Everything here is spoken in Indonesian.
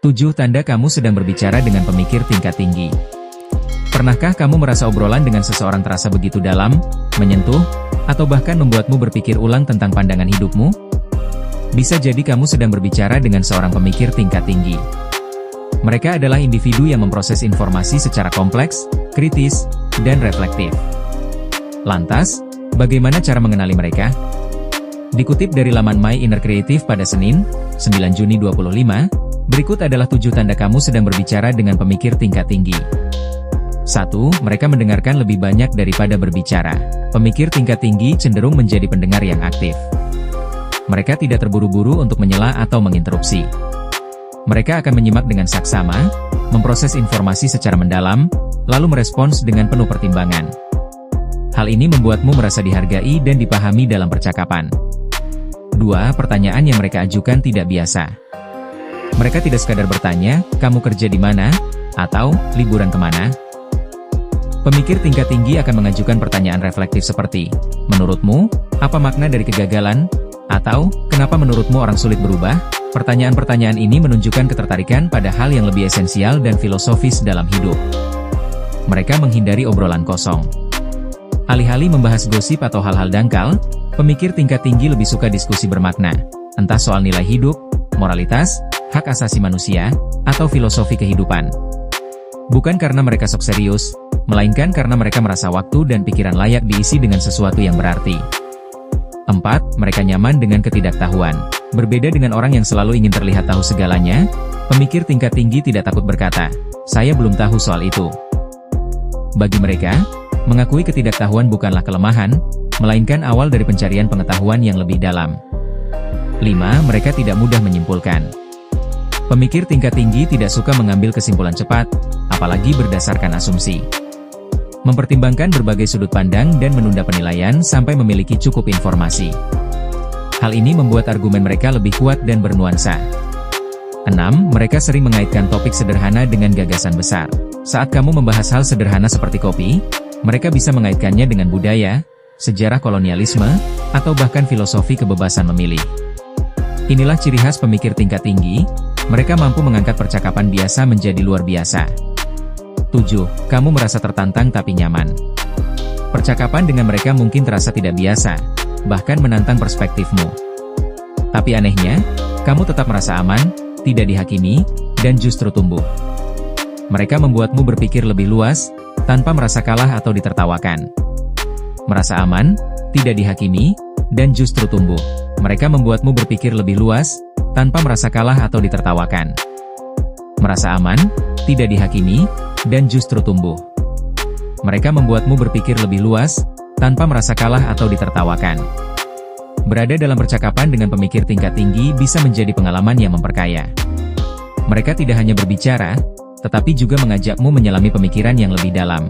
7 tanda kamu sedang berbicara dengan pemikir tingkat tinggi. Pernahkah kamu merasa obrolan dengan seseorang terasa begitu dalam, menyentuh, atau bahkan membuatmu berpikir ulang tentang pandangan hidupmu? Bisa jadi kamu sedang berbicara dengan seorang pemikir tingkat tinggi. Mereka adalah individu yang memproses informasi secara kompleks, kritis, dan reflektif. Lantas, bagaimana cara mengenali mereka? Dikutip dari laman My Inner Creative pada Senin, 9 Juni 25, berikut adalah 7 tanda kamu sedang berbicara dengan pemikir tingkat tinggi. 1. Mereka mendengarkan lebih banyak daripada berbicara. Pemikir tingkat tinggi cenderung menjadi pendengar yang aktif. Mereka tidak terburu-buru untuk menyela atau menginterupsi. Mereka akan menyimak dengan saksama, memproses informasi secara mendalam, lalu merespons dengan penuh pertimbangan. Hal ini membuatmu merasa dihargai dan dipahami dalam percakapan. 2. Pertanyaan yang mereka ajukan tidak biasa. Mereka tidak sekadar bertanya, kamu kerja di mana? Atau, liburan kemana? Pemikir tingkat tinggi akan mengajukan pertanyaan reflektif seperti, menurutmu, apa makna dari kegagalan? Atau, kenapa menurutmu orang sulit berubah? Pertanyaan-pertanyaan ini menunjukkan ketertarikan pada hal yang lebih esensial dan filosofis dalam hidup. Mereka menghindari obrolan kosong. Alih-alih membahas gosip atau hal-hal dangkal, pemikir tingkat tinggi lebih suka diskusi bermakna, entah soal nilai hidup, moralitas, hak asasi manusia, atau filosofi kehidupan. Bukan karena mereka sok serius, melainkan karena mereka merasa waktu dan pikiran layak diisi dengan sesuatu yang berarti. 4. Mereka nyaman dengan ketidaktahuan. Berbeda dengan orang yang selalu ingin terlihat tahu segalanya, pemikir tingkat tinggi tidak takut berkata, saya belum tahu soal itu. Bagi mereka, mengakui ketidaktahuan bukanlah kelemahan, melainkan awal dari pencarian pengetahuan yang lebih dalam. 5. Mereka tidak mudah menyimpulkan. Pemikir tingkat tinggi tidak suka mengambil kesimpulan cepat, apalagi berdasarkan asumsi. Mempertimbangkan berbagai sudut pandang dan menunda penilaian sampai memiliki cukup informasi. Hal ini membuat argumen mereka lebih kuat dan bernuansa. 6. Mereka sering mengaitkan topik sederhana dengan gagasan besar. Saat kamu membahas hal sederhana seperti kopi, mereka bisa mengaitkannya dengan budaya, sejarah kolonialisme, atau bahkan filosofi kebebasan memilih. Inilah ciri khas pemikir tingkat tinggi, mereka mampu mengangkat percakapan biasa menjadi luar biasa. 7. Kamu merasa tertantang tapi nyaman. Percakapan dengan mereka mungkin terasa tidak biasa, bahkan menantang perspektifmu. Tapi anehnya, kamu tetap merasa aman, tidak dihakimi, dan justru tumbuh. Mereka membuatmu berpikir lebih luas, tanpa merasa kalah atau ditertawakan. Merasa aman, tidak dihakimi, dan justru tumbuh. Mereka membuatmu berpikir lebih luas, tanpa merasa kalah atau ditertawakan. Merasa aman, tidak dihakimi, dan justru tumbuh. Mereka membuatmu berpikir lebih luas, tanpa merasa kalah atau ditertawakan. Berada dalam percakapan dengan pemikir tingkat tinggi bisa menjadi pengalaman yang memperkaya. Mereka tidak hanya berbicara, tetapi juga mengajakmu menyelami pemikiran yang lebih dalam.